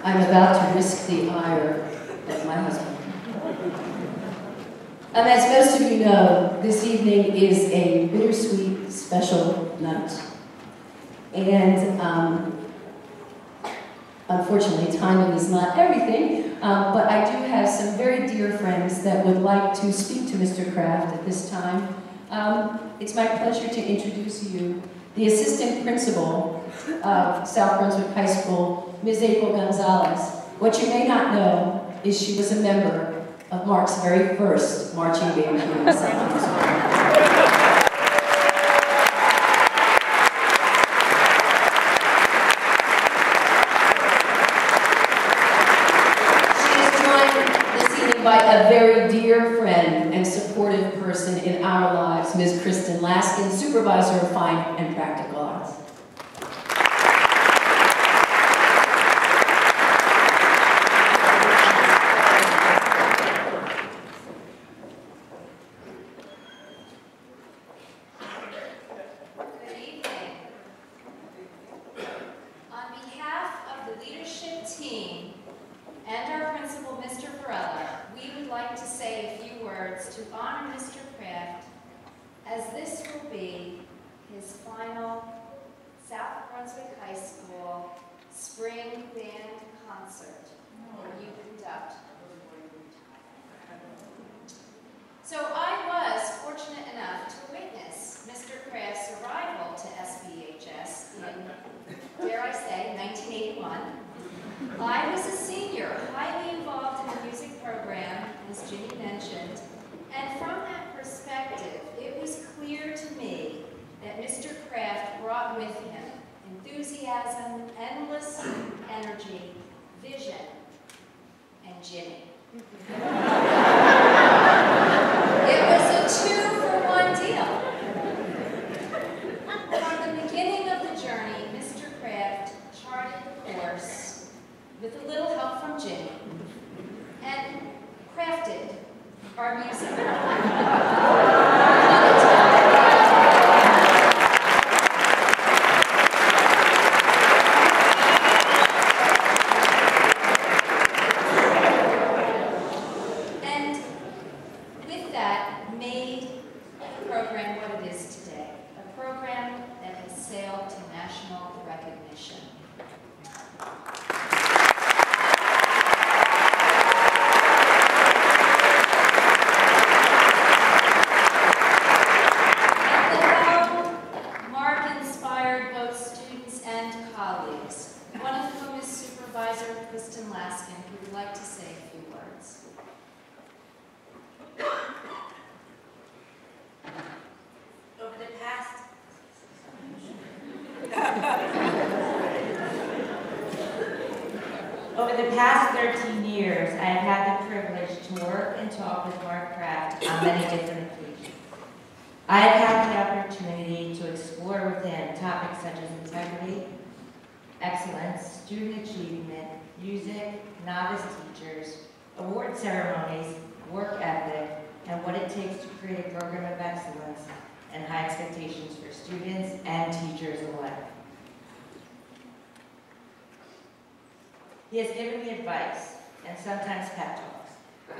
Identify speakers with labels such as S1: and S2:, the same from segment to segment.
S1: I'm about to risk the ire of my husband. As most of you know, this evening is a bittersweet, special night. And unfortunately, timing is not everything, but I do have some very dear friends that would like to speak to Mr. Kraft at this time. It's my pleasure to introduce you the assistant principal of South Brunswick High School, Ms. April Gonzalez. What you may not know is she was a member of Mark's very first marching band here in South Brunswick. By a very dear friend and supportive person in our lives, Ms. Kristen Laskin, Supervisor of Fine and Practical Arts.
S2: Good evening. On behalf of the leadership team and our principal, Mr. Varela, we would like to say a few words to honor Mr. Kraft, as this will be his final South Brunswick High School spring band concert where you conduct. So I was fortunate enough to witness Mr. Kraft's arrival to Sbhs in, dare I say, 1981. I was a senior, highly involved in the music program, as Ginny mentioned, and from that perspective, it was clear to me that Mr. Kraft brought with him enthusiasm, endless energy, vision, and Ginny. It was a two-for-one deal. From the beginning of the journey, Mr. Kraft charted the course with a little help from Ginny, and crafted our music. And with that, made the program what it is today, a program that has sailed to national recognition. Who would like to say a few words.
S3: Over the past 13 years, I have had the privilege to work and talk with Mark Kraft on many different occasions. I have had the opportunity to explore with him topics such as integrity, excellence, student achievement, music, novice teachers, award ceremonies, work ethic, and what it takes to create a program of excellence and high expectations for students and teachers alike. He has given me advice and sometimes pep talks,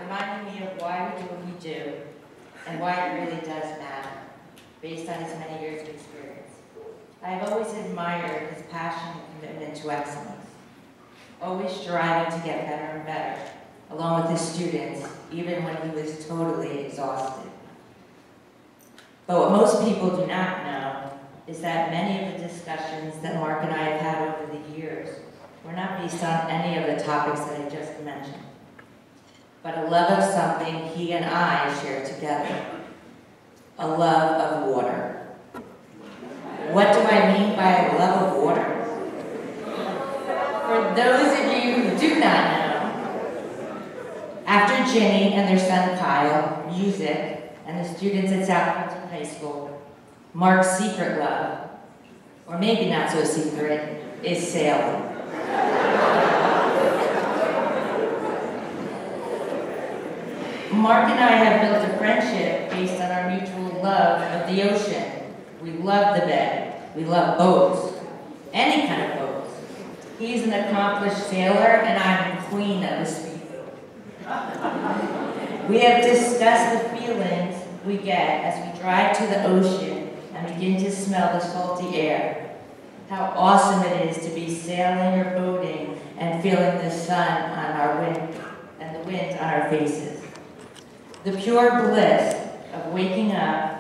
S3: reminding me of why we do what we do and why it really does matter, based on his many years of experience. I have always admired his passion and commitment to excellence, always striving to get better and better, along with his students, even when he was totally exhausted. But what most people do not know is that many of the discussions that Mark and I have had over the years were not based on any of the topics that I just mentioned, but a love of something he and I share together, a love of water. What do I mean by a love of water? For those of you who do not know, after Ginny and their son Kyle, music, and the students at South Brunswick High School, Mark's secret love, or maybe not so secret, is sailing. Mark and I have built a friendship based on our mutual love of the ocean. We love the bay. We love boats. Any kind of boats. He's an accomplished sailor, and I'm the queen of the speedboat. We have discussed the feelings we get as we drive to the ocean and begin to smell the salty air. How awesome it is to be sailing or boating and feeling the sun on our wind and the wind on our faces. The pure bliss of waking up